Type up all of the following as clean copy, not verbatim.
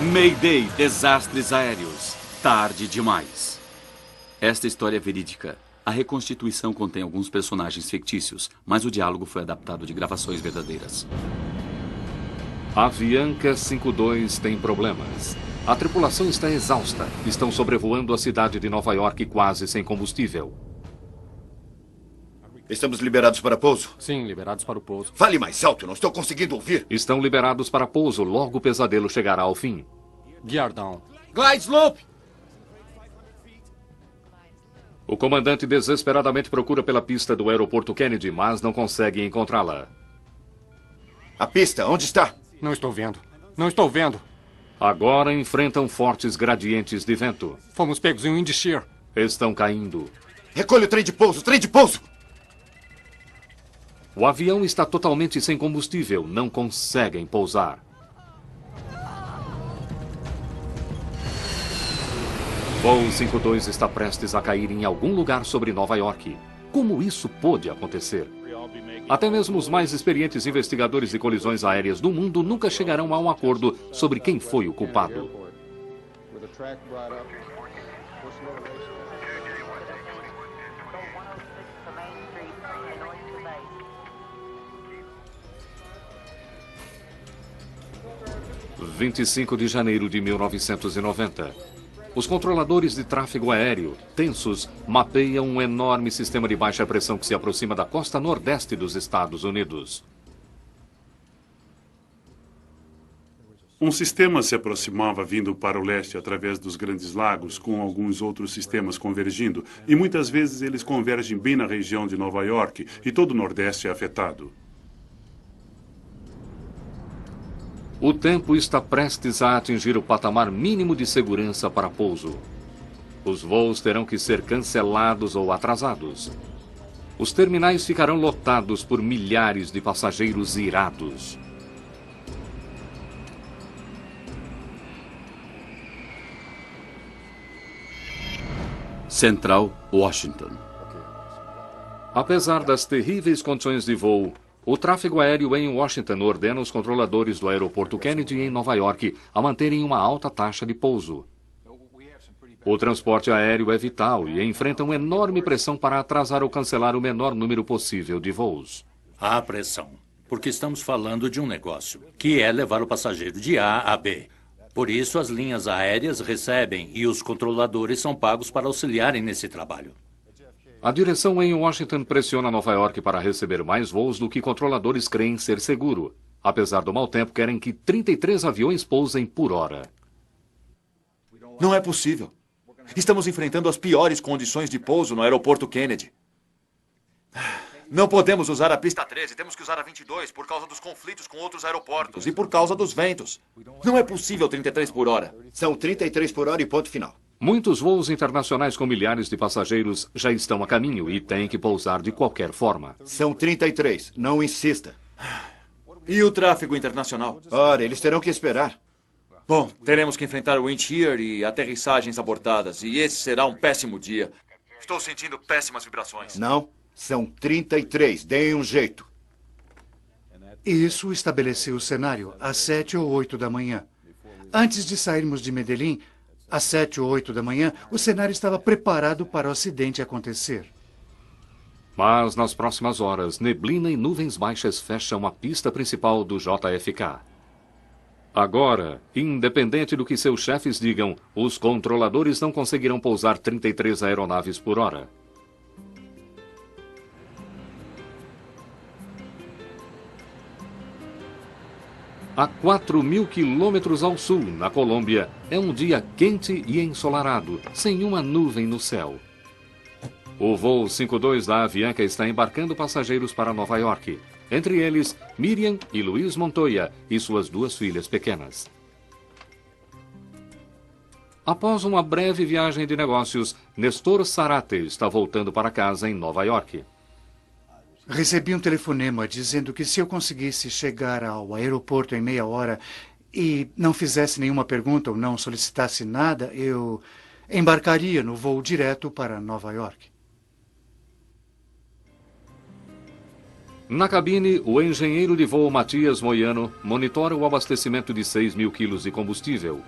Mayday, desastres aéreos. Tarde demais. Esta história é verídica. A reconstituição contém alguns personagens fictícios, mas o diálogo foi adaptado de gravações verdadeiras. A Avianca 52 tem problemas. A tripulação está exausta. Estão sobrevoando a cidade de Nova York quase sem combustível. Estamos liberados para pouso? Sim, liberados para o pouso. Fale mais alto, não estou conseguindo ouvir. Estão liberados para pouso, logo o pesadelo chegará ao fim. Gear down. Glide slope! O comandante desesperadamente procura pela pista do aeroporto Kennedy, mas não consegue encontrá-la. A pista, onde está? Não estou vendo. Não estou vendo. Agora enfrentam fortes gradientes de vento. Fomos pegos em um wind shear. Estão caindo. Recolhe o trem de pouso, trem de pouso! O avião está totalmente sem combustível. Não conseguem pousar. Voo 52 está prestes a cair em algum lugar sobre Nova York. Como isso pôde acontecer? Até mesmo os mais experientes investigadores de colisões aéreas do mundo nunca chegarão a um acordo sobre quem foi o culpado. – 25 de janeiro de 1990. Os controladores de tráfego aéreo, tensos, mapeiam um enorme sistema de baixa pressão que se aproxima da costa nordeste dos Estados Unidos. Um sistema se aproximava vindo para o leste através dos Grandes Lagos, com alguns outros sistemas convergindo, e muitas vezes eles convergem bem na região de Nova York, e todo o Nordeste é afetado. O tempo está prestes a atingir o patamar mínimo de segurança para pouso. Os voos terão que ser cancelados ou atrasados. Os terminais ficarão lotados por milhares de passageiros irados. Central, Washington. Apesar das terríveis condições de voo, o tráfego aéreo em Washington ordena os controladores do aeroporto Kennedy em Nova York a manterem uma alta taxa de pouso. O transporte aéreo é vital e enfrenta uma enorme pressão para atrasar ou cancelar o menor número possível de voos. Há pressão, porque estamos falando de um negócio, que é levar o passageiro de A a B. Por isso, as linhas aéreas recebem e os controladores são pagos para auxiliarem nesse trabalho. A direção em Washington pressiona Nova York para receber mais voos do que controladores creem ser seguro. Apesar do mau tempo, querem que 33 aviões pousem por hora. Não é possível. Estamos enfrentando as piores condições de pouso no aeroporto Kennedy. Não podemos usar a pista 13, temos que usar a 22 por causa dos conflitos com outros aeroportos e por causa dos ventos. Não é possível 33 por hora. São 33 por hora e ponto final. Muitos voos internacionais com milhares de passageiros já estão a caminho e têm que pousar de qualquer forma. São 33, não insista. E o tráfego internacional? Ora, eles terão que esperar. Bom, teremos que enfrentar o wind shear e aterrissagens abortadas, e esse será um péssimo dia. Estou sentindo péssimas vibrações. Não, são 33, deem um jeito. Isso estabeleceu o cenário às 7 ou 8 da manhã. Antes de sairmos de Medellín, às 7 ou 8 da manhã, o cenário estava preparado para o acidente acontecer. Mas nas próximas horas, neblina e nuvens baixas fecham a pista principal do JFK. Agora, independente do que seus chefes digam, os controladores não conseguirão pousar 33 aeronaves por hora. A 4.000 quilômetros ao sul, na Colômbia, é um dia quente e ensolarado, sem uma nuvem no céu. O voo 52 da Avianca está embarcando passageiros para Nova York. Entre eles, Miriam e Luiz Montoya e suas duas filhas pequenas. Após uma breve viagem de negócios, Nestor Sarate está voltando para casa em Nova York. Recebi um telefonema dizendo que se eu conseguisse chegar ao aeroporto em meia hora e não fizesse nenhuma pergunta ou não solicitasse nada, eu embarcaria no voo direto para Nova York. Na cabine, o engenheiro de voo Matias Moiano monitora o abastecimento de 6.000 quilos de combustível,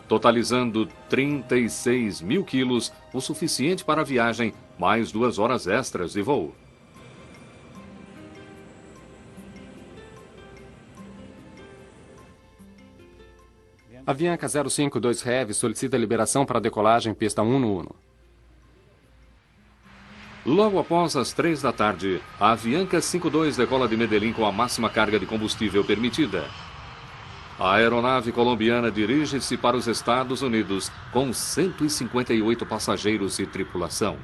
totalizando 36.000 quilos, o suficiente para a viagem, mais 2 horas extras de voo. Avianca 052 Heavy solicita liberação para decolagem pista 1 no 1. Logo após as 3 da tarde, a Avianca 52 decola de Medellín com a máxima carga de combustível permitida. A aeronave colombiana dirige-se para os Estados Unidos com 158 passageiros e tripulação.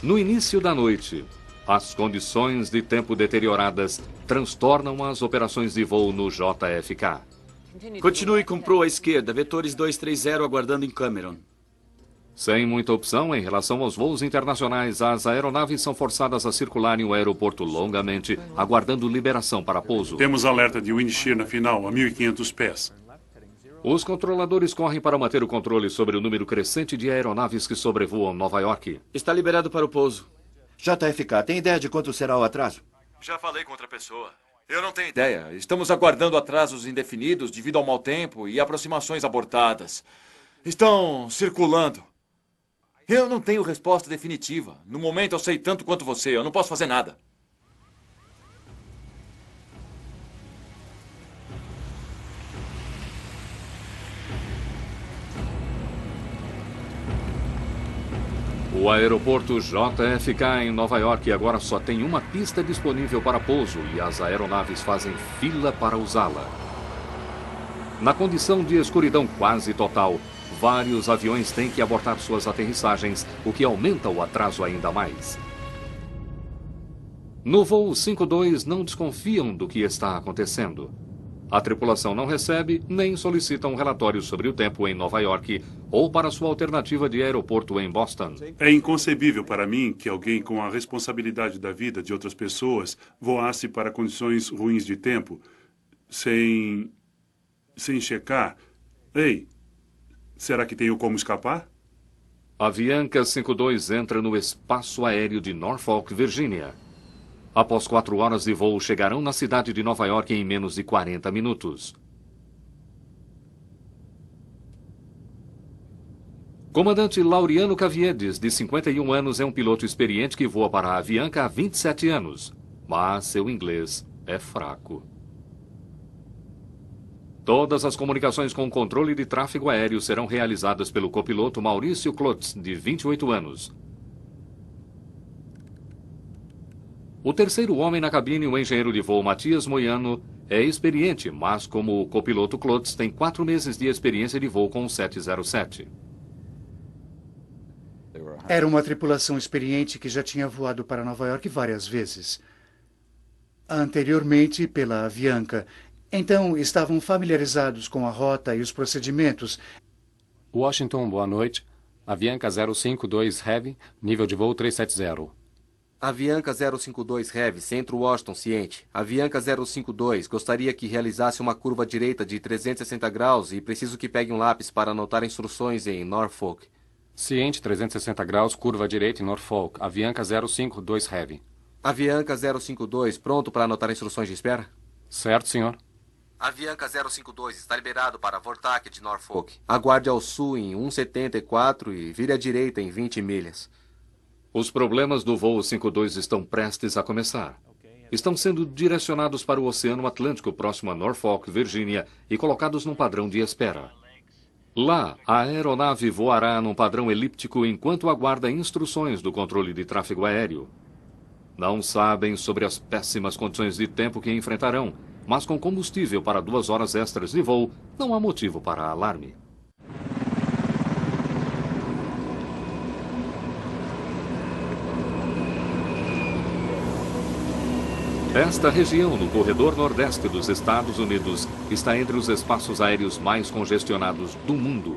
No início da noite, as condições de tempo deterioradas transtornam as operações de voo no JFK. Continue com proa à esquerda, vetores 230 aguardando em Cameron. Sem muita opção em relação aos voos internacionais, as aeronaves são forçadas a circular em um aeroporto longamente, aguardando liberação para pouso. Temos alerta de wind shear na final, a 1.500 pés. Os controladores correm para manter o controle sobre o número crescente de aeronaves que sobrevoam Nova York. Está liberado para o pouso. JFK, tem ideia de quanto será o atraso? Já falei com outra pessoa. Eu não tenho ideia. Estamos aguardando atrasos indefinidos devido ao mau tempo e aproximações abortadas. Estão circulando. Eu não tenho resposta definitiva. No momento eu sei tanto quanto você. Eu não posso fazer nada. O aeroporto JFK em Nova York agora só tem uma pista disponível para pouso e as aeronaves fazem fila para usá-la. Na condição de escuridão quase total, vários aviões têm que abortar suas aterrissagens, o que aumenta o atraso ainda mais. No voo 52 não desconfiam do que está acontecendo. A tripulação não recebe nem solicita um relatório sobre o tempo em Nova York ou para sua alternativa de aeroporto em Boston. É inconcebível para mim que alguém com a responsabilidade da vida de outras pessoas voasse para condições ruins de tempo sem checar. Ei, será que tenho como escapar? A Avianca 52 entra no espaço aéreo de Norfolk, Virgínia. Após 4 horas de voo, chegarão na cidade de Nova York em menos de 40 minutos. Comandante Laureano Caviedes, de 51 anos, é um piloto experiente que voa para a Avianca há 27 anos, mas seu inglês é fraco. Todas as comunicações com o controle de tráfego aéreo serão realizadas pelo copiloto Maurício Klotz, de 28 anos. O terceiro homem na cabine, o engenheiro de voo Matias Moiano, é experiente, mas como o copiloto Klotz tem 4 meses de experiência de voo com o 707. Era uma tripulação experiente que já tinha voado para Nova York várias vezes. Anteriormente pela Avianca. Então, estavam familiarizados com a rota e os procedimentos. Washington, boa noite. Avianca 052 Heavy, nível de voo 370. Avianca 052 Heavy, Centro Washington, ciente. Avianca 052, gostaria que realizasse uma curva direita de 360 graus e preciso que pegue um lápis para anotar instruções em Norfolk. Ciente, 360 graus, curva direita em Norfolk. Avianca 052 Heavy. Avianca 052, pronto para anotar instruções de espera? Certo, senhor. Avianca 052 está liberado para Vortac de Norfolk. Aguarde ao sul em 1,74 e vire à direita em 20 milhas. Os problemas do voo 52 estão prestes a começar. Estão sendo direcionados para o Oceano Atlântico próximo a Norfolk, Virgínia, e colocados num padrão de espera. Lá, a aeronave voará num padrão elíptico enquanto aguarda instruções do controle de tráfego aéreo. Não sabem sobre as péssimas condições de tempo que enfrentarão, mas com combustível para 2 horas extras de voo, não há motivo para alarme. Esta região, no corredor nordeste dos Estados Unidos, está entre os espaços aéreos mais congestionados do mundo.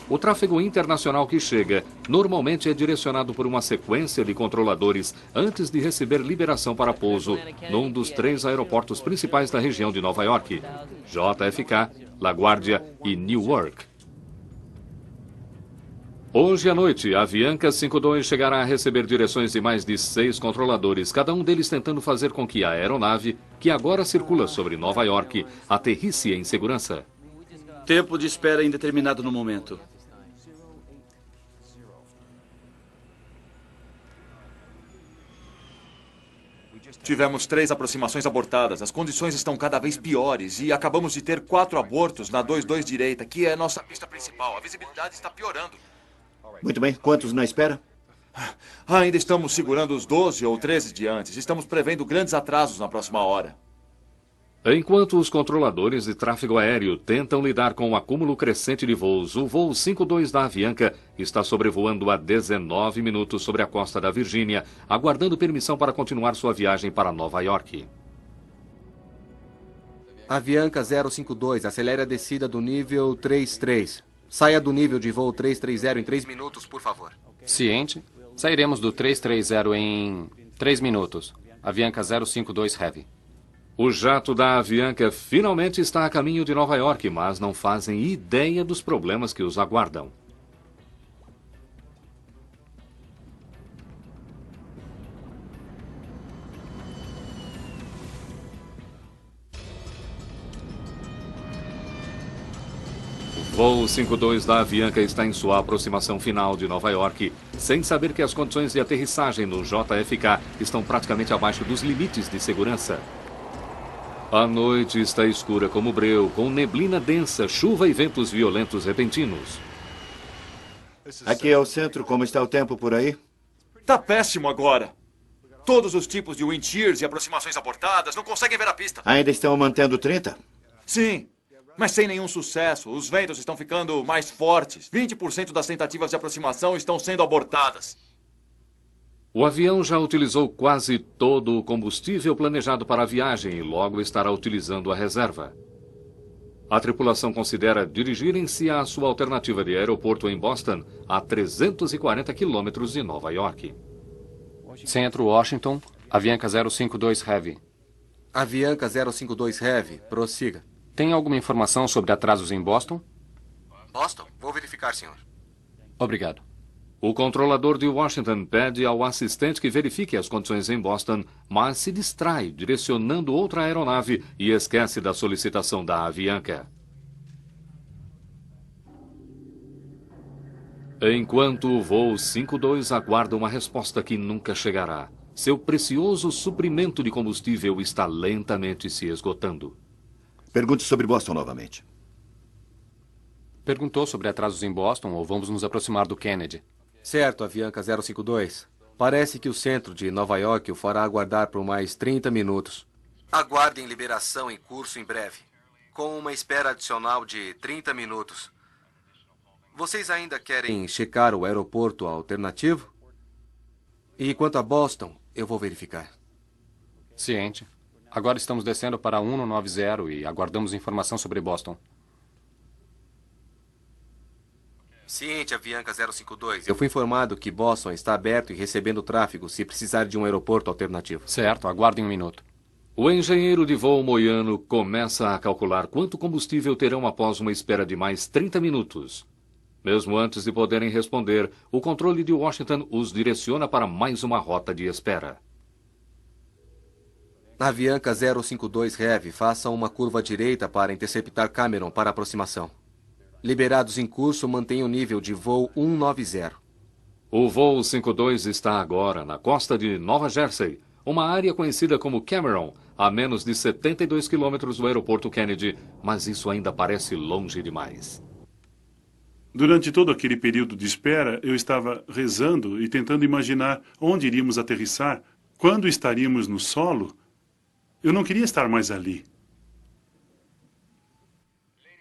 O tráfego internacional que chega normalmente é direcionado por uma sequência de controladores antes de receber liberação para pouso num dos 3 aeroportos principais da região de Nova York, JFK, LaGuardia e Newark. Hoje à noite, a Avianca 52 chegará a receber direções de mais de 6 controladores, cada um deles tentando fazer com que a aeronave, que agora circula sobre Nova York, aterrisse em segurança. Tempo de espera indeterminado no momento. Tivemos 3 aproximações abortadas. As condições estão cada vez piores e acabamos de ter 4 abortos na 22 direita, que é nossa pista principal. A visibilidade está piorando. Muito bem. Quantos na espera? Ainda estamos segurando os 12 ou 13 de antes. Estamos prevendo grandes atrasos na próxima hora. Enquanto os controladores de tráfego aéreo tentam lidar com o acúmulo crescente de voos, o voo 52 da Avianca está sobrevoando há 19 minutos sobre a costa da Virgínia, aguardando permissão para continuar sua viagem para Nova York. Avianca 052, acelere a descida do nível 33. Saia do nível de voo 330 em 3 minutos, por favor. Ciente. Sairemos do 330 em 3 minutos. Avianca 052 Heavy. O jato da Avianca finalmente está a caminho de Nova York, mas não fazem ideia dos problemas que os aguardam. O voo 52 da Avianca está em sua aproximação final de Nova York, sem saber que as condições de aterrissagem no JFK estão praticamente abaixo dos limites de segurança. A noite está escura como breu, com neblina densa, chuva e ventos violentos repentinos. Aqui é o centro. Como está o tempo por aí? Tá péssimo agora. Todos os tipos de wind shears e aproximações abortadas não conseguem ver a pista. Ainda estão mantendo 30? Sim, mas sem nenhum sucesso. Os ventos estão ficando mais fortes. 20% das tentativas de aproximação estão sendo abortadas. O avião já utilizou quase todo o combustível planejado para a viagem e logo estará utilizando a reserva. A tripulação considera dirigirem-se à sua alternativa de aeroporto em Boston, a 340 quilômetros de Nova York. Centro Washington, Avianca 052 Heavy. Avianca 052 Heavy, prossiga. Tem alguma informação sobre atrasos em Boston? Boston? Vou verificar, senhor. Obrigado. O controlador de Washington pede ao assistente que verifique as condições em Boston, mas se distrai, direcionando outra aeronave e esquece da solicitação da Avianca. Enquanto o voo 52 aguarda uma resposta que nunca chegará, seu precioso suprimento de combustível está lentamente se esgotando. Pergunte sobre Boston novamente. Perguntou sobre atrasos em Boston ou vamos nos aproximar do Kennedy? Certo, Avianca 052. Parece que o centro de Nova York o fará aguardar por mais 30 minutos. Aguardem liberação em curso em breve, com uma espera adicional de 30 minutos. Vocês ainda querem checar o aeroporto alternativo? E quanto a Boston, eu vou verificar. Ciente. Agora estamos descendo para 190 e aguardamos informação sobre Boston. Ciente, Avianca 052. Eu fui informado que Boston está aberto e recebendo tráfego se precisar de um aeroporto alternativo. Certo, aguardem um minuto. O engenheiro de voo moiano começa a calcular quanto combustível terão após uma espera de mais 30 minutos. Mesmo antes de poderem responder, o controle de Washington os direciona para mais uma rota de espera. Avianca 052 Heavy, faça uma curva à direita para interceptar Cameron para aproximação. Liberados em curso, mantenha o nível de voo 190. O voo 52 está agora na costa de Nova Jersey, uma área conhecida como Cameron, a menos de 72 quilômetros do aeroporto Kennedy, mas isso ainda parece longe demais. Durante todo aquele período de espera, eu estava rezando e tentando imaginar onde iríamos aterrissar, quando estaríamos no solo. Eu não queria estar mais ali.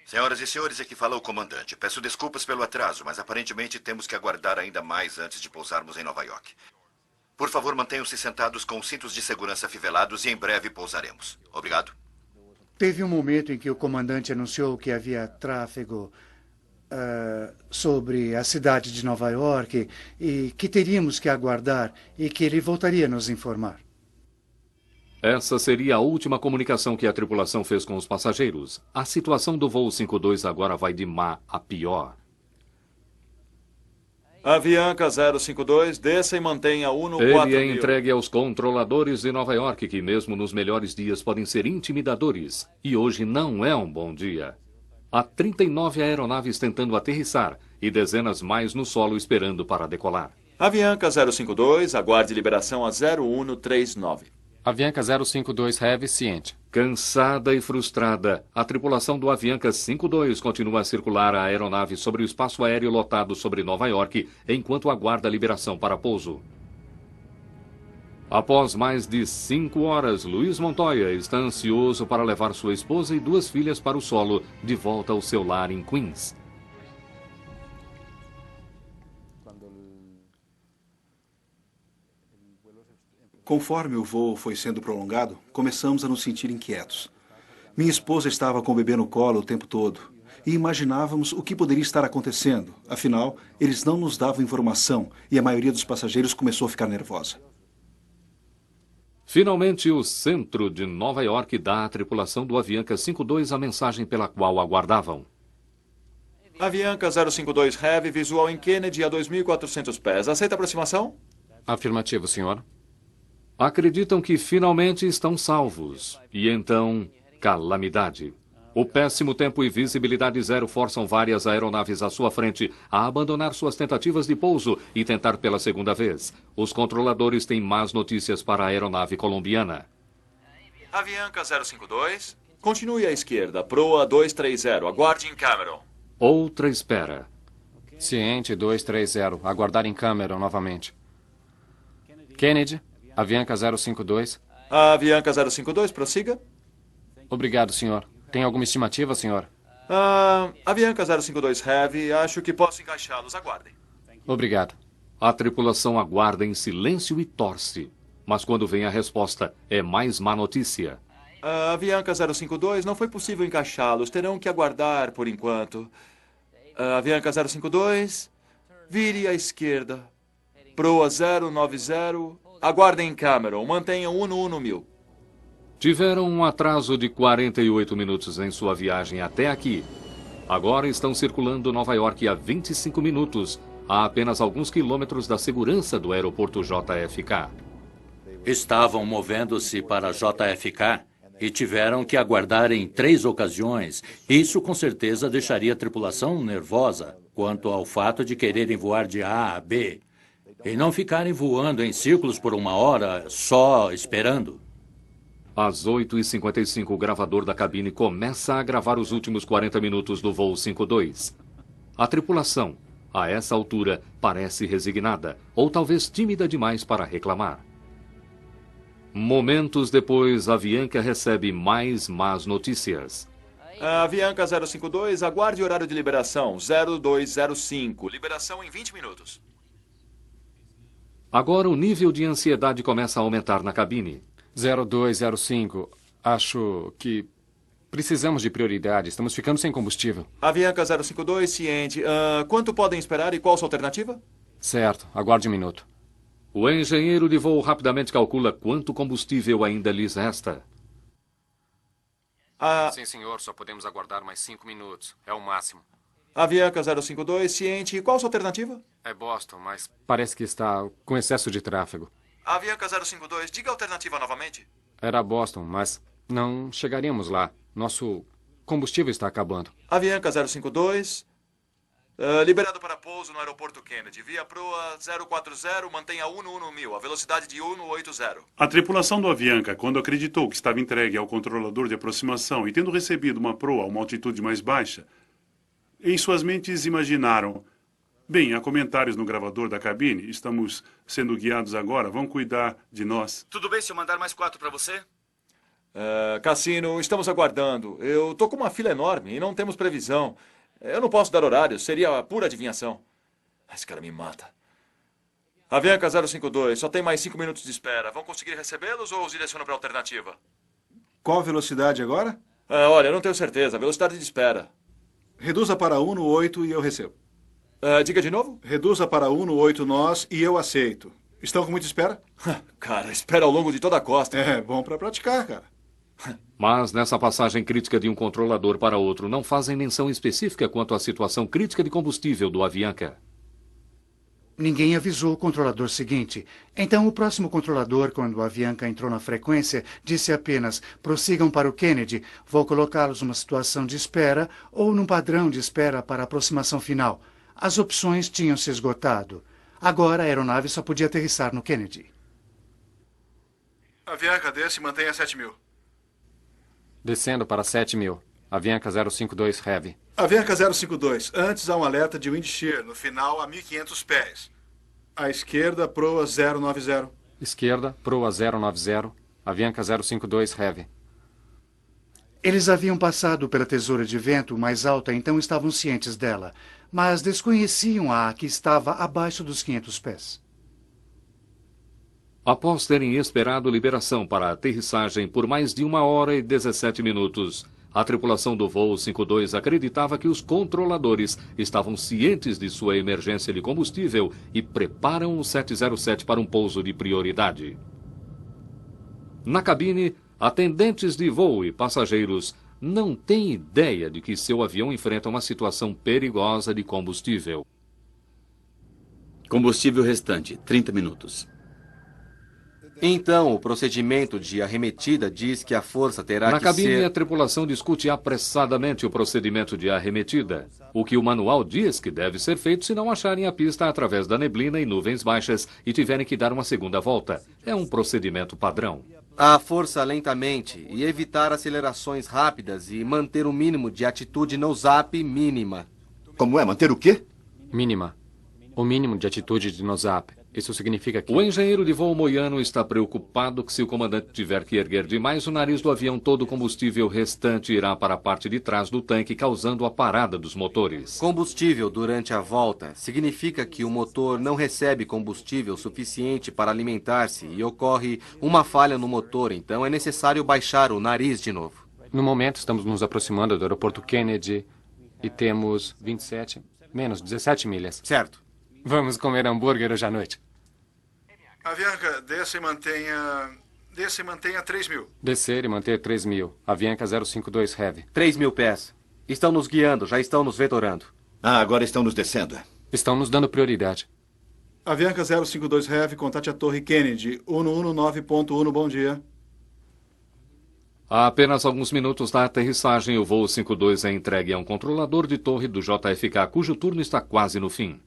Senhoras e senhores, aqui fala o comandante. Peço desculpas pelo atraso, mas aparentemente temos que aguardar ainda mais antes de pousarmos em Nova York. Por favor, mantenham-se sentados com os cintos de segurança afivelados e em breve pousaremos. Obrigado. Teve um momento em que o comandante anunciou que havia tráfego sobre a cidade de Nova York e que teríamos que aguardar e que ele voltaria a nos informar. Essa seria a última comunicação que a tripulação fez com os passageiros. A situação do voo 52 agora vai de má a pior. Avianca 052, desça e mantenha Uno 4000. Ele é entregue aos controladores de Nova York, que mesmo nos melhores dias podem ser intimidadores. E hoje não é um bom dia. Há 39 aeronaves tentando aterrissar e dezenas mais no solo esperando para decolar. Avianca 052, aguarde liberação a 0139. Avianca 052 Heavy, ciente. Cansada e frustrada, a tripulação do Avianca 52 continua a circular a aeronave sobre o espaço aéreo lotado sobre Nova York, enquanto aguarda a liberação para pouso. Após mais de 5 horas, Luiz Montoya está ansioso para levar sua esposa e 2 filhas para o solo, de volta ao seu lar em Queens. Conforme o voo foi sendo prolongado, começamos a nos sentir inquietos. Minha esposa estava com o bebê no colo o tempo todo e imaginávamos o que poderia estar acontecendo. Afinal, eles não nos davam informação e a maioria dos passageiros começou a ficar nervosa. Finalmente, o centro de Nova York dá à tripulação do Avianca 52 a mensagem pela qual aguardavam. Avianca 052 Heavy, visual em Kennedy a 2.400 pés. Aceita a aproximação? Afirmativo, senhor. Acreditam que finalmente estão salvos. E então, calamidade. O péssimo tempo e visibilidade zero forçam várias aeronaves à sua frente a abandonar suas tentativas de pouso e tentar pela segunda vez. Os controladores têm más notícias para a aeronave colombiana. Avianca 052, continue à esquerda, proa 230, aguarde em Cameron. Outra espera. Ciente 230, aguardar em Cameron novamente. Kennedy, Avianca 052. Avianca 052, prossiga. Obrigado, senhor. Tem alguma estimativa, senhor? Avianca 052 Heavy, acho que posso encaixá-los. Aguardem. Obrigado. A tripulação aguarda em silêncio e torce. Mas quando vem a resposta, é mais má notícia. Avianca 052, não foi possível encaixá-los. Terão que aguardar por enquanto. Avianca 052, vire à esquerda. Proa 090, aguardem em Cameron. Mantenham Uno 1000. Tiveram um atraso de 48 minutos em sua viagem até aqui. Agora estão circulando Nova York há 25 minutos, a apenas alguns quilômetros da segurança do aeroporto JFK. Estavam movendo-se para JFK e tiveram que aguardar em 3 ocasiões. Isso com certeza deixaria a tripulação nervosa quanto ao fato de quererem voar de A a B e não ficarem voando em círculos por 1 hora só esperando. Às 8h55, o gravador da cabine começa a gravar os últimos 40 minutos do voo 52. A tripulação, a essa altura, parece resignada, ou talvez tímida demais para reclamar. Momentos depois, a Avianca recebe mais más notícias. Avianca 052, aguarde horário de liberação, 0205. Liberação em 20 minutos. Agora o nível de ansiedade começa a aumentar na cabine. 0205. Acho que precisamos de prioridade. Estamos ficando sem combustível. Avianca 052, ciente. Quanto podem esperar e qual sua alternativa? Certo. Aguarde 1 minuto. O engenheiro de voo rapidamente calcula quanto combustível ainda lhes resta. Sim, senhor. Só podemos aguardar mais 5 minutos. É o máximo. Avianca 052, ciente. E qual sua alternativa? É Boston, mas parece que está com excesso de tráfego. Avianca 052, diga a alternativa novamente. Era Boston, mas não chegaríamos lá. Nosso combustível está acabando. Avianca 052, liberado para pouso no aeroporto Kennedy. Via proa 040, mantenha Uno 1000, a velocidade de Uno 80. A tripulação do Avianca, quando acreditou que estava entregue ao controlador de aproximação e tendo recebido uma proa a uma altitude mais baixa, em suas mentes imaginaram: bem, há comentários no gravador da cabine, estamos sendo guiados agora, vão cuidar de nós. Tudo bem se eu mandar mais 4 para você? Cassino, estamos aguardando. Eu tô com uma fila enorme e não temos previsão. Eu não posso dar horário, seria pura adivinhação. Esse cara me mata. Avianca 052, só tem mais 5 minutos de espera. Vão conseguir recebê-los ou os direcionam para a alternativa? Qual a velocidade agora? Olha, eu não tenho certeza. Velocidade de espera. Reduza para 1.8 e eu recebo. Diga de novo? Reduza para 1.8 nós e eu aceito. Estão com muita espera? Cara, espera ao longo de toda a costa. É bom para praticar, cara. Mas nessa passagem crítica de um controlador para outro, não fazem menção específica quanto à situação crítica de combustível do Avianca. Ninguém avisou o controlador seguinte. Então, o próximo controlador, quando a Avianca entrou na frequência, disse apenas: prossigam para o Kennedy. Vou colocá-los numa situação de espera ou num padrão de espera para a aproximação final. As opções tinham se esgotado. Agora a aeronave só podia aterrissar no Kennedy. Avianca, desce e mantenha 7.000. Descendo para 7.000. Avianca 052 Heavy. Avianca 052. Antes há um alerta de wind shear. No final, a 1.500 pés. À esquerda, proa 090. Esquerda, proa 090. Avianca 052 Heavy. Eles haviam passado pela tesoura de vento mais alta, então estavam cientes dela, mas desconheciam a que estava abaixo dos 500 pés. Após terem esperado liberação para a aterrissagem por mais de 1 hora e 17 minutos, a tripulação do voo 52 acreditava que os controladores estavam cientes de sua emergência de combustível e preparam o 707 para um pouso de prioridade. Na cabine, atendentes de voo e passageiros não têm ideia de que seu avião enfrenta uma situação perigosa de combustível. Combustível restante, 30 minutos. Então, o procedimento de arremetida diz que a força terá Na que cabine, ser... a tripulação discute apressadamente o procedimento de arremetida, o que o manual diz que deve ser feito se não acharem a pista através da neblina e nuvens baixas e tiverem que dar uma segunda volta. É um procedimento padrão. A força lentamente e evitar acelerações rápidas e manter o mínimo de atitude nose-up mínima. Como é? Manter o quê? Mínima. O mínimo de atitude de nose-up. Isso significa que... O engenheiro de voo Moiano está preocupado que se o comandante tiver que erguer demais o nariz do avião, todo o combustível restante irá para a parte de trás do tanque, causando a parada dos motores. Combustível durante a volta significa que o motor não recebe combustível suficiente para alimentar-se e ocorre uma falha no motor, então é necessário baixar o nariz de novo. No momento, estamos nos aproximando do aeroporto Kennedy e temos 27, menos 17 milhas. Certo. Vamos comer hambúrguer hoje à noite. Avianca, desça e mantenha 3.000. Descer e manter 3.000. Avianca 052 Heavy. 3.000 pés. Estão nos guiando, já estão nos vetorando. Ah, agora estão nos descendo. Estão nos dando prioridade. Avianca 052 Heavy, contate a Torre Kennedy. 119.1, bom dia. Há apenas alguns minutos da aterrissagem, o voo 52 é entregue a um controlador de torre do JFK, cujo turno está quase no fim.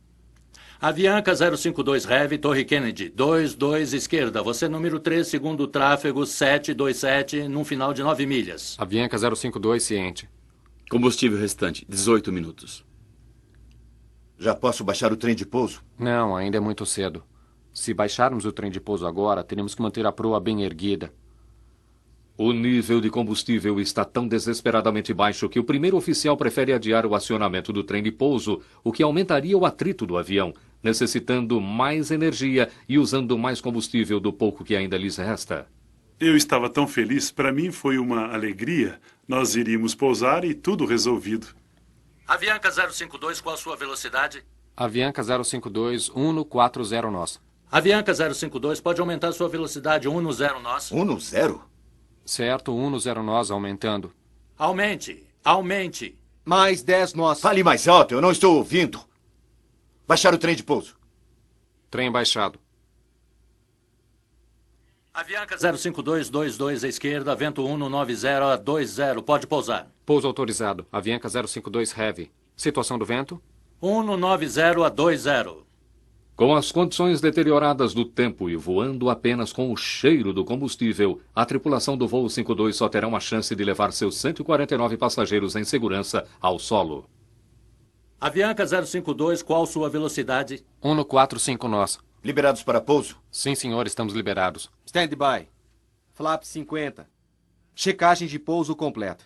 Avianca 052 Heavy, Torre Kennedy, 22 esquerda. Você número 3, segundo tráfego 727, num final de 9 milhas. Avianca 052 ciente. Combustível restante, 18 minutos. Já posso baixar o trem de pouso? Não, ainda é muito cedo. Se baixarmos o trem de pouso agora, teríamos que manter a proa bem erguida. O nível de combustível está tão desesperadamente baixo que o primeiro oficial prefere adiar o acionamento do trem de pouso, o que aumentaria o atrito do avião, necessitando mais energia e usando mais combustível do pouco que ainda lhes resta. Eu estava tão feliz, para mim foi uma alegria. Nós iríamos pousar e tudo resolvido. Avianca 052, qual a sua velocidade? Avianca 052, 140 nós. Avianca 052, pode aumentar sua velocidade 10 nós? 10? Certo, 10 nós aumentando. Aumente. Mais 10 nós. Fale mais alto, eu não estou ouvindo. Baixar o trem de pouso. Trem baixado. Avianca 052, 22 à esquerda, vento 190 a 20, pode pousar. Pouso autorizado. Avianca 052 Heavy. Situação do vento? 190 a 20. Com as condições deterioradas do tempo e voando apenas com o cheiro do combustível, a tripulação do voo 52 só terá uma chance de levar seus 149 passageiros em segurança ao solo. Avianca 052, qual sua velocidade? 145 nós. Liberados para pouso? Sim, senhor, estamos liberados. Stand by. Flap 50. Checagem de pouso completa.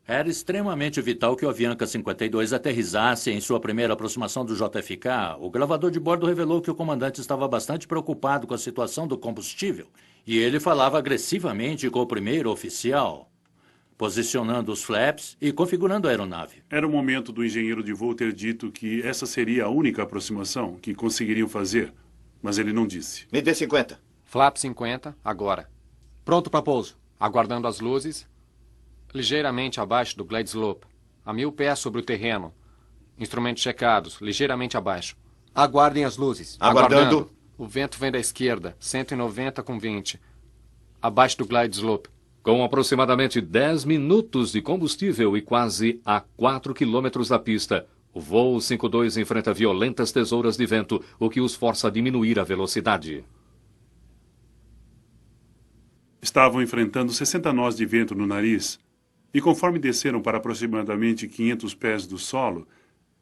Era extremamente vital que o Avianca 52 aterrissasse em sua primeira aproximação do JFK. O gravador de bordo revelou que o comandante estava bastante preocupado com a situação do combustível e ele falava agressivamente com o primeiro oficial, posicionando os flaps e configurando a aeronave. Era o momento do engenheiro de voo ter dito que essa seria a única aproximação que conseguiriam fazer, mas ele não disse. Me dê 50. Flap 50, agora. Pronto para pouso. Aguardando as luzes. Ligeiramente abaixo do glide slope. A 1000 pés sobre o terreno. Instrumentos checados, ligeiramente abaixo. Aguardem as luzes. Aguardando. O vento vem da esquerda, 190 com 20. Abaixo do glide slope. Com aproximadamente 10 minutos de combustível e quase a 4 quilômetros da pista, o voo 52 enfrenta violentas tesouras de vento, o que os força a diminuir a velocidade. Estavam enfrentando 60 nós de vento no nariz, e conforme desceram para aproximadamente 500 pés do solo,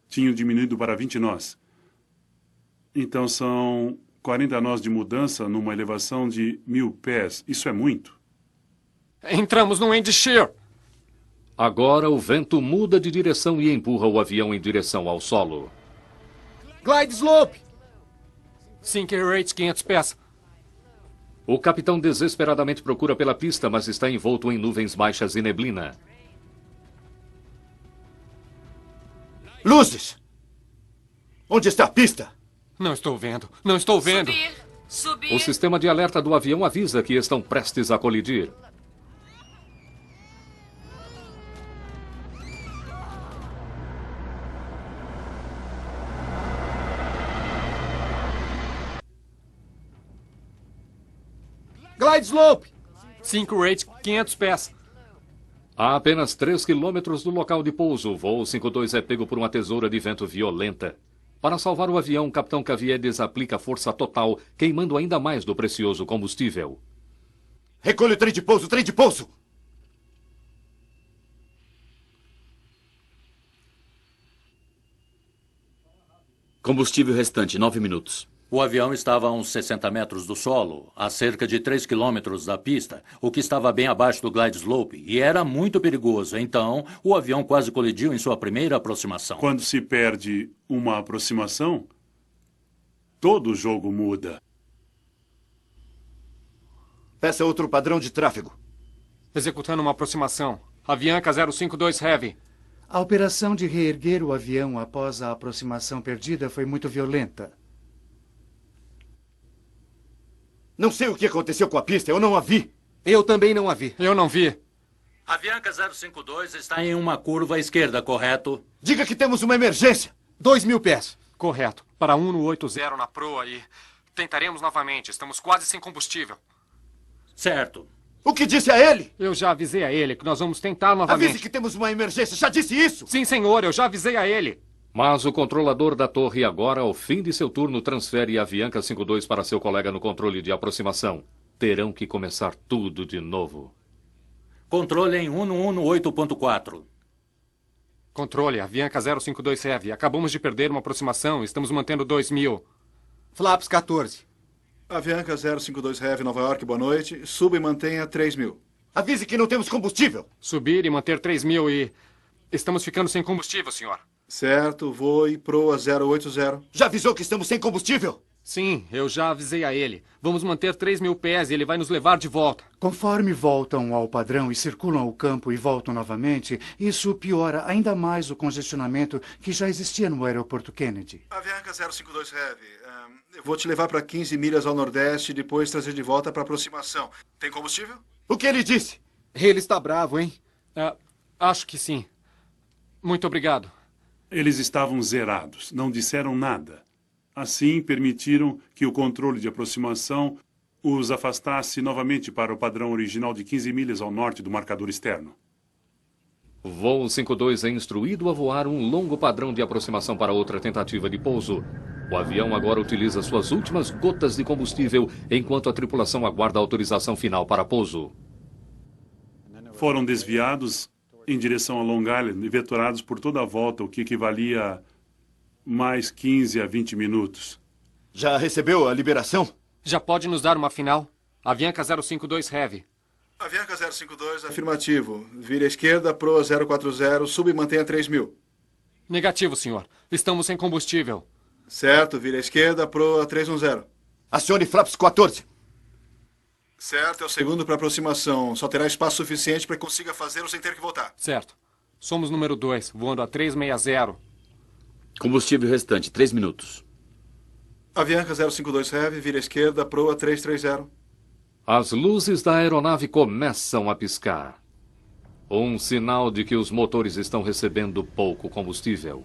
tinham diminuído para 20 nós. Então são 40 nós de mudança numa elevação de 1000 pés. Isso é muito. Entramos no wind shear. Agora o vento muda de direção e empurra o avião em direção ao solo. Glide slope! Sinking rate 500 pés. O capitão desesperadamente procura pela pista, mas está envolto em nuvens baixas e neblina. Luzes! Onde está a pista? Não estou vendo. Não estou vendo. Subir. O sistema de alerta do avião avisa que estão prestes a colidir. Glide slope! Sinking rate 500 pés. A apenas 3 quilômetros do local de pouso, o voo 52 é pego por uma tesoura de vento violenta. Para salvar o avião, o capitão Caviedes aplica força total, queimando ainda mais do precioso combustível. Recolhe o trem de pouso, trem de pouso! Combustível restante, 9 minutos. O avião estava a uns 60 metros do solo, a cerca de 3 quilômetros da pista, o que estava bem abaixo do glide slope, e era muito perigoso. Então, o avião quase colidiu em sua primeira aproximação. Quando se perde uma aproximação, todo o jogo muda. Peça outro padrão de tráfego. Executando uma aproximação. Avianca 052 Heavy. A operação de reerguer o avião após a aproximação perdida foi muito violenta. Não sei o que aconteceu com a pista, eu não a vi. Eu também não a vi. Eu não vi. Avianca 052 está em uma curva à esquerda, correto? Diga que temos uma emergência. 2.000 pés. Correto. Para 180 na proa e... Tentaremos novamente. Estamos quase sem combustível. Certo. O que disse a ele? Eu já avisei a ele que nós vamos tentar novamente. Avise que temos uma emergência. Já disse isso? Sim, senhor. Eu já avisei a ele. Mas o controlador da torre agora, ao fim de seu turno, transfere a Avianca 52 para seu colega no controle de aproximação. Terão que começar tudo de novo. Controle em 118.4. Controle, Avianca 052 Heavy. Acabamos de perder uma aproximação. Estamos mantendo 2.000. Flaps 14. Avianca 052 Heavy, Nova York, boa noite. Suba e mantenha 3.000. Avise que não temos combustível. Subir e manter 3.000 e... Estamos ficando sem combustível, senhor. Certo, voe proa 080. Já avisou que estamos sem combustível? Sim, eu já avisei a ele. Vamos manter 3.000 pés e ele vai nos levar de volta. Conforme voltam ao padrão e circulam o campo e voltam novamente, isso piora ainda mais o congestionamento que já existia no aeroporto Kennedy. Avianca 052 Heavy, eu vou te levar para 15 milhas ao nordeste e depois trazer de volta para aproximação. Tem combustível? O que ele disse? Ele está bravo, hein? Acho que sim. Muito obrigado. Eles estavam zerados, não disseram nada. Assim, permitiram que o controle de aproximação os afastasse novamente para o padrão original de 15 milhas ao norte do marcador externo. O voo 52 é instruído a voar um longo padrão de aproximação para outra tentativa de pouso. O avião agora utiliza suas últimas gotas de combustível, enquanto a tripulação aguarda a autorização final para pouso. Foram desviados em direção a Long Island e vetorados por toda a volta, o que equivalia a mais 15 a 20 minutos. Já recebeu a liberação? Já pode nos dar uma final? Avianca 052 Heavy. Avianca 052, afirmativo. Vire à esquerda, proa 040, suba e mantenha 3.000. Negativo, senhor. Estamos sem combustível. Certo, vire à esquerda, proa 310. Acione flaps 14. Certo, é o segundo para aproximação. Só terá espaço suficiente para que consiga fazê-lo sem ter que voltar. Certo. Somos número 2, voando a 360. Combustível restante, 3 minutos. Avianca 052 Heavy, vira à esquerda, proa 330. As luzes da aeronave começam a piscar. Um sinal de que os motores estão recebendo pouco combustível.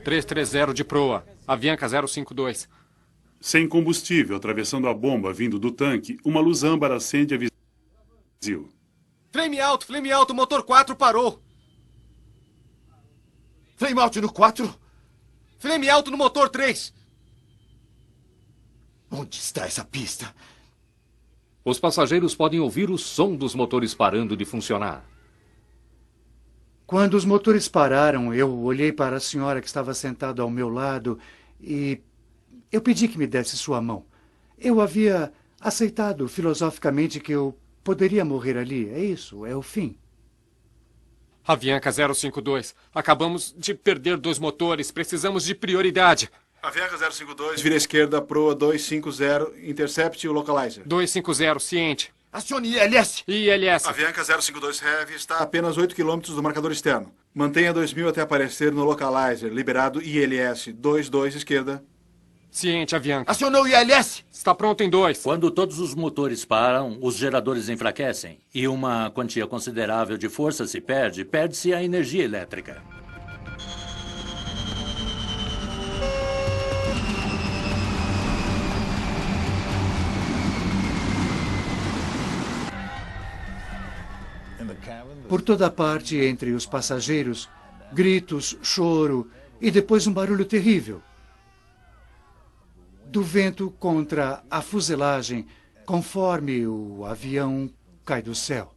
330 de proa. Avianca 052. Sem combustível, atravessando a bomba vindo do tanque, uma luz âmbar acende a visão. Flame alto, motor 4 parou. Flame out no 4? Flame alto no motor 3. Onde está essa pista? Os passageiros podem ouvir o som dos motores parando de funcionar. Quando os motores pararam, eu olhei para a senhora que estava sentada ao meu lado e eu pedi que me desse sua mão. Eu havia aceitado filosoficamente que eu poderia morrer ali. É isso, é o fim. Avianca 052. Acabamos de perder 2 motores. Precisamos de prioridade. Avianca 052, vira esquerda, proa 250, intercept o localizer. 250, ciente. Acione ILS. ILS. Avianca 052 Heavy está a apenas 8 km do marcador externo. Mantenha 2000 até aparecer no localizer. Liberado ILS 22 esquerda. Ciente, Avianca. Acionou ILS. Está pronto em 2. Quando todos os motores param, os geradores enfraquecem e uma quantia considerável de força se perde, perde-se a energia elétrica. Por toda parte entre os passageiros, gritos, choro e depois um barulho terrível. Do vento contra a fuselagem, conforme o avião cai do céu.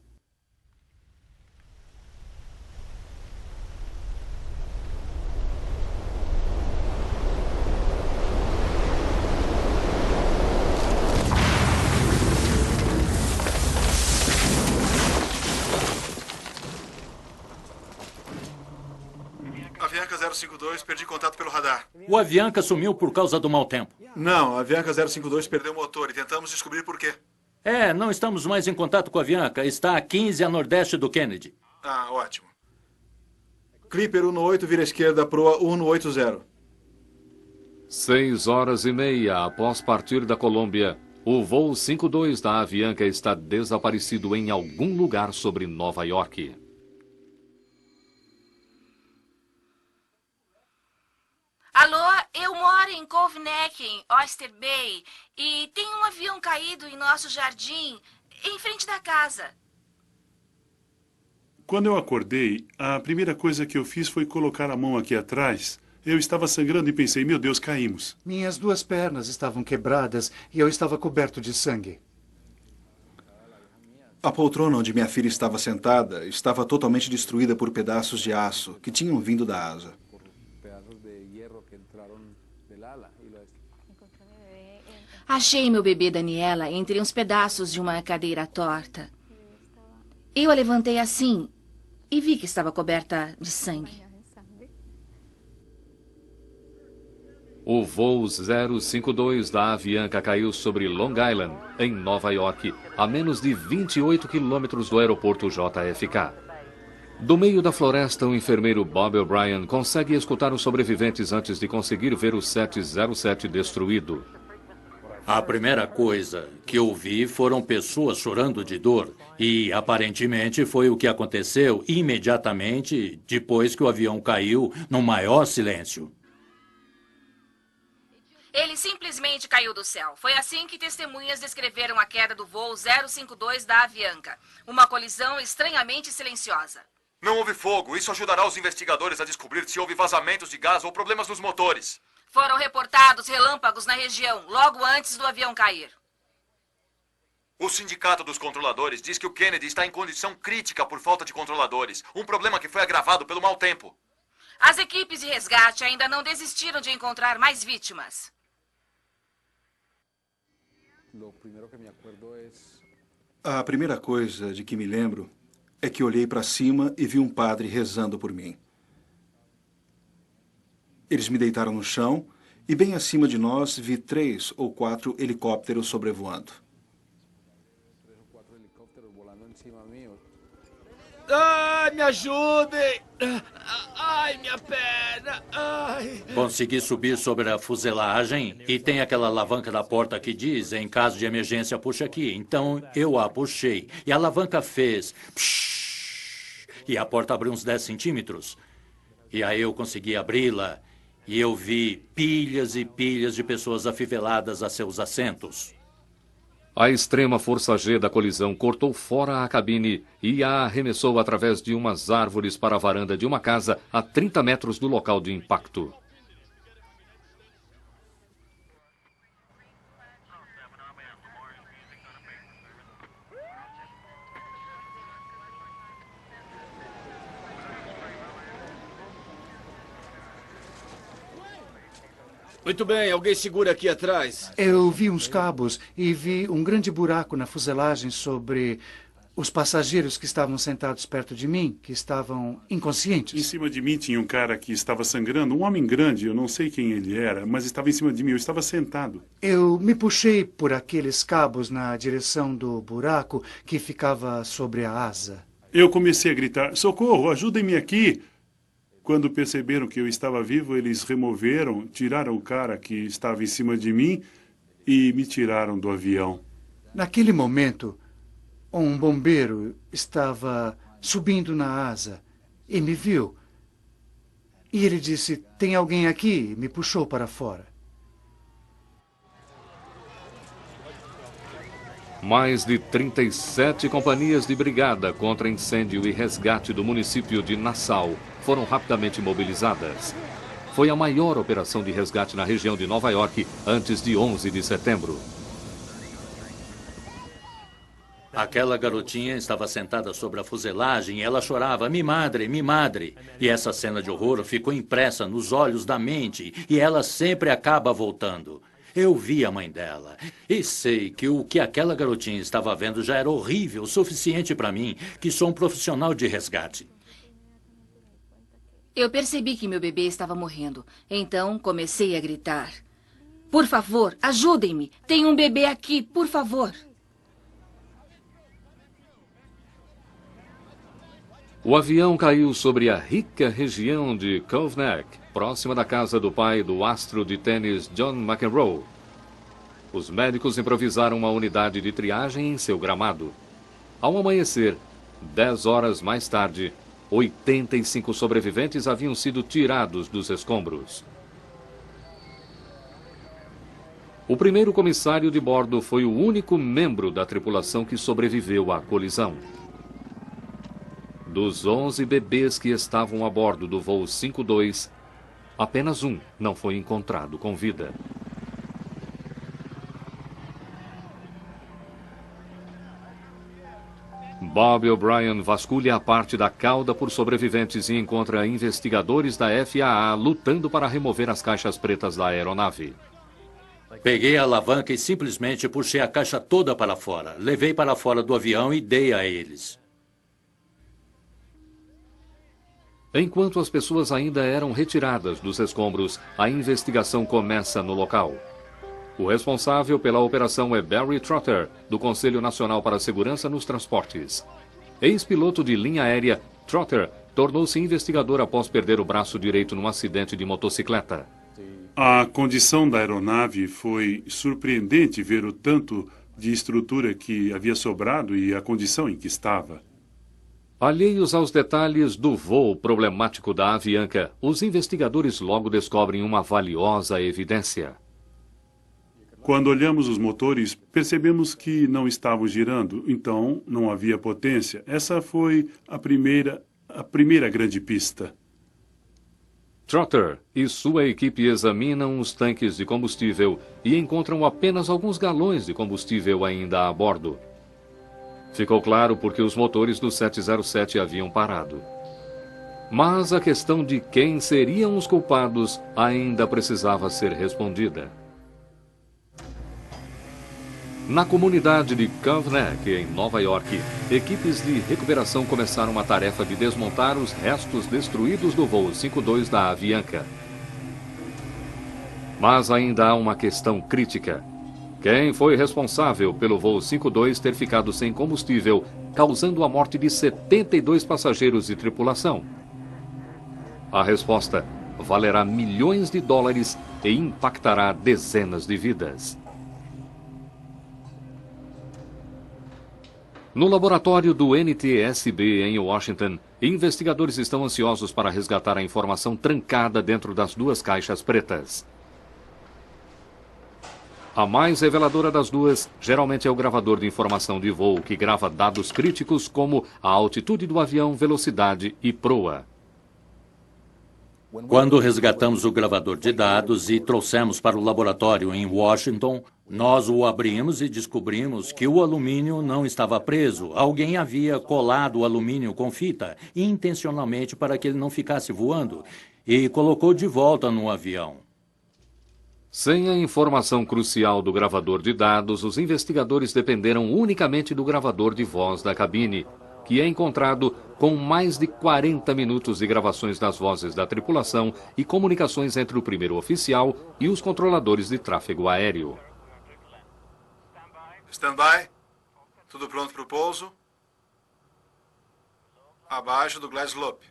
Avianca 052, perdi contato pelo radar. O Avianca sumiu por causa do mau tempo. Não, a Avianca 052 perdeu o motor e tentamos descobrir por quê. Não estamos mais em contato com a Avianca. Está a 15 a nordeste do Kennedy. Ah, ótimo. Clipper 18, vira esquerda, proa 180. 6h30 após partir da Colômbia, o voo 52 da Avianca está desaparecido em algum lugar sobre Nova York. Alô, eu moro em Cove Neck, em Oyster Bay, e tem um avião caído em nosso jardim, em frente da casa. Quando eu acordei, a primeira coisa que eu fiz foi colocar a mão aqui atrás. Eu estava sangrando e pensei, meu Deus, caímos. Minhas 2 pernas estavam quebradas e eu estava coberto de sangue. A poltrona onde minha filha estava sentada estava totalmente destruída por pedaços de aço que tinham vindo da asa. Achei meu bebê Daniela entre uns pedaços de uma cadeira torta. Eu a levantei assim e vi que estava coberta de sangue. O voo 052 da Avianca caiu sobre Long Island, em Nova York, a menos de 28 quilômetros do aeroporto JFK. Do meio da floresta, o enfermeiro Bob O'Brien consegue escutar os sobreviventes antes de conseguir ver o 707 destruído. A primeira coisa que eu vi foram pessoas chorando de dor e, aparentemente, foi o que aconteceu imediatamente depois que o avião caiu no maior silêncio. Ele simplesmente caiu do céu. Foi assim que testemunhas descreveram a queda do voo 052 da Avianca. Uma colisão estranhamente silenciosa. Não houve fogo. Isso ajudará os investigadores a descobrir se houve vazamentos de gás ou problemas nos motores. Foram reportados relâmpagos na região, logo antes do avião cair. O sindicato dos controladores diz que o Kennedy está em condição crítica por falta de controladores. Um problema que foi agravado pelo mau tempo. As equipes de resgate ainda não desistiram de encontrar mais vítimas. A primeira coisa de que me lembro é que olhei para cima e vi um padre rezando por mim. Eles me deitaram no chão e bem acima de nós vi 3 ou 4 helicópteros sobrevoando. Ai, me ajudem! Ai, minha perna! Ai. Consegui subir sobre a fuselagem e tem aquela alavanca da porta que diz, em caso de emergência, puxa aqui. Então eu a puxei e a alavanca fez psh, e a porta abriu uns 10 centímetros. E aí eu consegui abri-la E eu vi pilhas e pilhas de pessoas afiveladas a seus assentos. A extrema força G da colisão cortou fora a cabine e a arremessou através de umas árvores para a varanda de uma casa a 30 metros do local de impacto. Muito bem, alguém segura aqui atrás. Eu vi uns cabos e vi um grande buraco na fuselagem sobre os passageiros que estavam sentados perto de mim, que estavam inconscientes. Em cima de mim tinha um cara que estava sangrando, um homem grande, eu não sei quem ele era, mas estava em cima de mim, eu estava sentado. Eu me puxei por aqueles cabos na direção do buraco que ficava sobre a asa. Eu comecei a gritar, socorro, ajudem-me aqui! Quando perceberam que eu estava vivo, eles removeram, tiraram o cara que estava em cima de mim e me tiraram do avião. Naquele momento, um bombeiro estava subindo na asa e me viu. E ele disse, tem alguém aqui? E me puxou para fora. Mais de 37 companhias de brigada contra incêndio e resgate do município de Nassau foram rapidamente mobilizadas. Foi a maior operação de resgate na região de Nova York antes de 11 de setembro. Aquela garotinha estava sentada sobre a fuselagem e ela chorava, mi madre, mi madre. E essa cena de horror ficou impressa nos olhos da mente e ela sempre acaba voltando. Eu vi a mãe dela e sei que o que aquela garotinha estava vendo já era horrível o suficiente para mim, que sou um profissional de resgate. Eu percebi que meu bebê estava morrendo. Então comecei a gritar. Por favor, ajudem-me. Tem um bebê aqui, por favor. O avião caiu sobre a rica região de Cove Neck, próxima da casa do pai do astro de tênis John McEnroe. Os médicos improvisaram uma unidade de triagem em seu gramado. Ao amanhecer, 10 horas mais tarde, 85 sobreviventes haviam sido tirados dos escombros. O primeiro comissário de bordo foi o único membro da tripulação que sobreviveu à colisão. Dos 11 bebês que estavam a bordo do voo 52, apenas um não foi encontrado com vida. Bob O'Brien vasculha a parte da cauda por sobreviventes e encontra investigadores da FAA lutando para remover as caixas pretas da aeronave. Peguei a alavanca e simplesmente puxei a caixa toda para fora. Levei para fora do avião e dei a eles. Enquanto as pessoas ainda eram retiradas dos escombros, a investigação começa no local. O responsável pela operação é Barry Trotter, do Conselho Nacional para a Segurança nos Transportes. Ex-piloto de linha aérea, Trotter tornou-se investigador após perder o braço direito num acidente de motocicleta. A condição da aeronave foi surpreendente ver o tanto de estrutura que havia sobrado e a condição em que estava. Alheios aos detalhes do voo problemático da Avianca, os investigadores logo descobrem uma valiosa evidência. Quando olhamos os motores, percebemos que não estavam girando, então não havia potência. Essa foi a primeira grande pista. Trotter e sua equipe examinam os tanques de combustível e encontram apenas alguns galões de combustível ainda a bordo. Ficou claro porque os motores do 707 haviam parado. Mas a questão de quem seriam os culpados ainda precisava ser respondida. Na comunidade de Cove Neck, em Nova York, equipes de recuperação começaram uma tarefa de desmontar os restos destruídos do voo 52 da Avianca. Mas ainda há uma questão crítica. Quem foi responsável pelo voo 52 ter ficado sem combustível, causando a morte de 72 passageiros e tripulação? A resposta valerá milhões de dólares e impactará dezenas de vidas. No laboratório do NTSB em Washington, investigadores estão ansiosos para resgatar a informação trancada dentro das duas caixas pretas. A mais reveladora das duas, geralmente é o gravador de informação de voo, que grava dados críticos como a altitude do avião, velocidade e proa. Quando resgatamos o gravador de dados e trouxemos para o laboratório em Washington, nós o abrimos e descobrimos que o alumínio não estava preso. Alguém havia colado o alumínio com fita, intencionalmente para que ele não ficasse voando, e colocou de volta no avião. Sem a informação crucial do gravador de dados, os investigadores dependeram unicamente do gravador de voz da cabine, que é encontrado com mais de 40 minutos de gravações das vozes da tripulação e comunicações entre o primeiro oficial e os controladores de tráfego aéreo. Stand-by. Tudo pronto para o pouso? Abaixo do glide slope.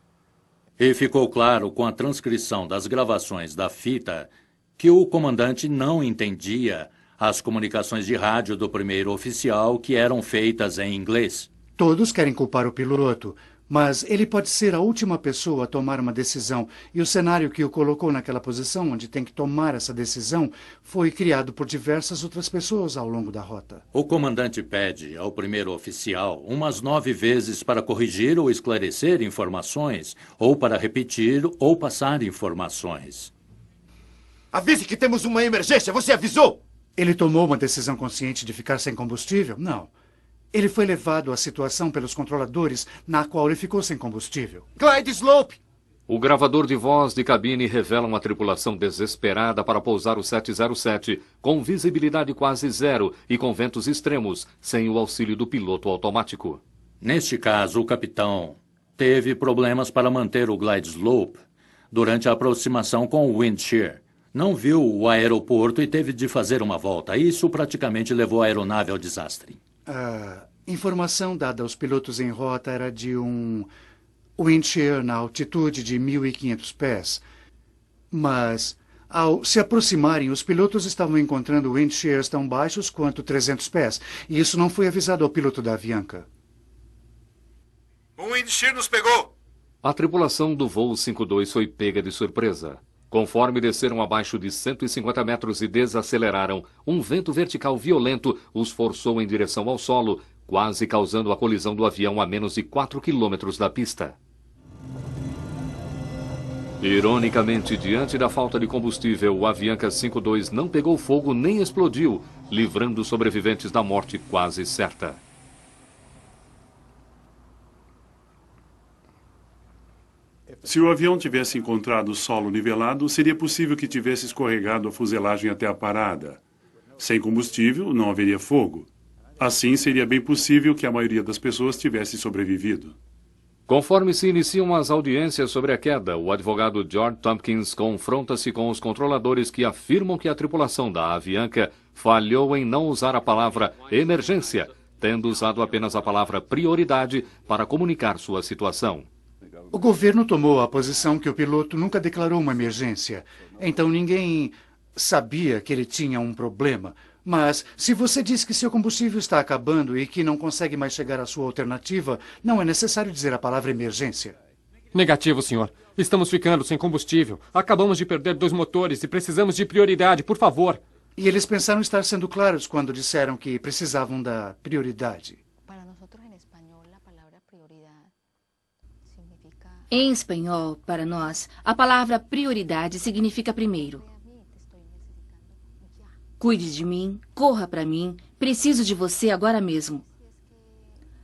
E ficou claro com a transcrição das gravações da fita que o comandante não entendia as comunicações de rádio do primeiro oficial, que eram feitas em inglês. Todos querem culpar o piloto, mas ele pode ser a última pessoa a tomar uma decisão. E o cenário que o colocou naquela posição, onde tem que tomar essa decisão, foi criado por diversas outras pessoas ao longo da rota. O comandante pede ao primeiro oficial umas 9 vezes para corrigir ou esclarecer informações, ou para repetir ou passar informações. Avise que temos uma emergência! Você avisou! Ele tomou uma decisão consciente de ficar sem combustível? Não. Ele foi levado à situação pelos controladores na qual ele ficou sem combustível. Glide slope! O gravador de voz de cabine revela uma tripulação desesperada para pousar o 707, com visibilidade quase zero e com ventos extremos, sem o auxílio do piloto automático. Neste caso, o capitão teve problemas para manter o glide slope durante a aproximação com o wind shear. Não viu o aeroporto e teve de fazer uma volta. Isso praticamente levou a aeronave ao desastre. A informação dada aos pilotos em rota era de um wind shear na altitude de 1.500 pés. Mas, ao se aproximarem, os pilotos estavam encontrando wind shears tão baixos quanto 300 pés. E isso não foi avisado ao piloto da Avianca. Um wind shear nos pegou! A tripulação do voo 52 foi pega de surpresa. Conforme desceram abaixo de 150 metros e desaceleraram, um vento vertical violento os forçou em direção ao solo, quase causando a colisão do avião a menos de 4 quilômetros da pista. Ironicamente, diante da falta de combustível, o Avianca 52 não pegou fogo nem explodiu, livrando os sobreviventes da morte quase certa. Se o avião tivesse encontrado o solo nivelado, seria possível que tivesse escorregado a fuselagem até a parada. Sem combustível, não haveria fogo. Assim, seria bem possível que a maioria das pessoas tivesse sobrevivido. Conforme se iniciam as audiências sobre a queda, o advogado George Tompkins confronta-se com os controladores que afirmam que a tripulação da Avianca falhou em não usar a palavra emergência, tendo usado apenas a palavra prioridade para comunicar sua situação. O governo tomou a posição que o piloto nunca declarou uma emergência. Então ninguém sabia que ele tinha um problema. Mas se você diz que seu combustível está acabando e que não consegue mais chegar à sua alternativa, não é necessário dizer a palavra emergência. Negativo, senhor. Estamos ficando sem combustível. Acabamos de perder 2 motores e precisamos de prioridade, por favor. E eles pensaram estar sendo claros quando disseram que precisavam da prioridade. Em espanhol, para nós, a palavra prioridade significa primeiro. Cuide de mim, corra para mim, preciso de você agora mesmo.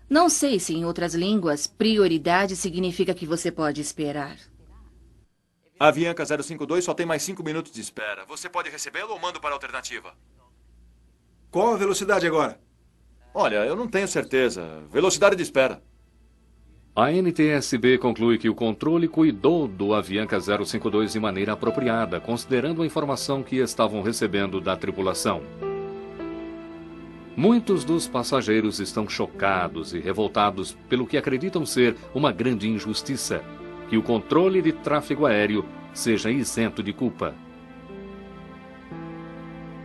Não sei se em outras línguas, prioridade significa que você pode esperar. A Avianca 052 só tem mais 5 minutos de espera. Você pode recebê-lo ou mando para a alternativa? Qual a velocidade agora? Olha, eu não tenho certeza. Velocidade de espera. A NTSB conclui que o controle cuidou do Avianca 052 de maneira apropriada, considerando a informação que estavam recebendo da tripulação. Muitos dos passageiros estão chocados e revoltados pelo que acreditam ser uma grande injustiça, que o controle de tráfego aéreo seja isento de culpa.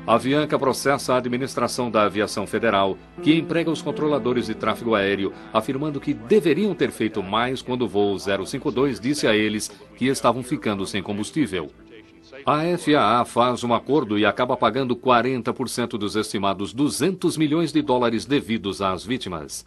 A Avianca processa a administração da aviação federal, que emprega os controladores de tráfego aéreo, afirmando que deveriam ter feito mais quando o voo 052 disse a eles que estavam ficando sem combustível. A FAA faz um acordo e acaba pagando 40% dos estimados 200 milhões de dólares devidos às vítimas.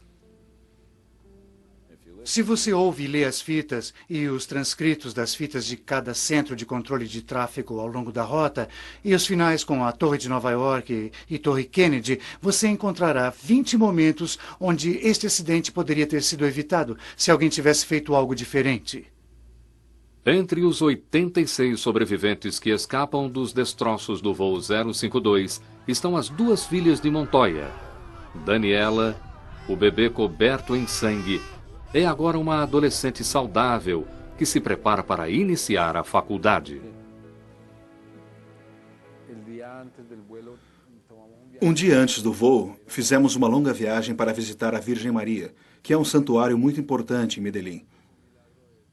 Se você ouve e lê as fitas e os transcritos das fitas de cada centro de controle de tráfego ao longo da rota e os finais com a Torre de Nova York e Torre Kennedy, você encontrará 20 momentos onde este acidente poderia ter sido evitado se alguém tivesse feito algo diferente. Entre os 86 sobreviventes que escapam dos destroços do voo 052 estão as duas filhas de Montoya. Daniela, o bebê coberto em sangue, é agora uma adolescente saudável que se prepara para iniciar a faculdade. Um dia antes do voo, fizemos uma longa viagem para visitar a Virgem Maria, que é um santuário muito importante em Medellín.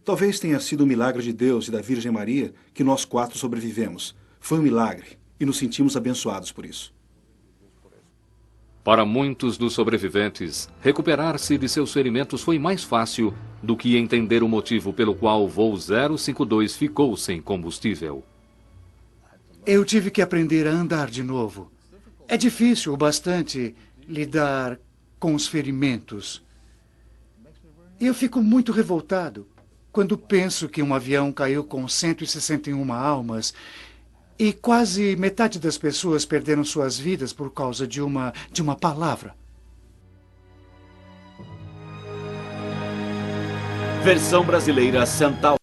Talvez tenha sido um milagre de Deus e da Virgem Maria que nós 4 sobrevivemos. Foi um milagre e nos sentimos abençoados por isso. Para muitos dos sobreviventes, recuperar-se de seus ferimentos foi mais fácil do que entender o motivo pelo qual o voo 052 ficou sem combustível. Eu tive que aprender a andar de novo. É difícil o bastante lidar com os ferimentos. Eu fico muito revoltado quando penso que um avião caiu com 161 almas e quase metade das pessoas perderam suas vidas por causa de uma palavra. Versão brasileira Santal.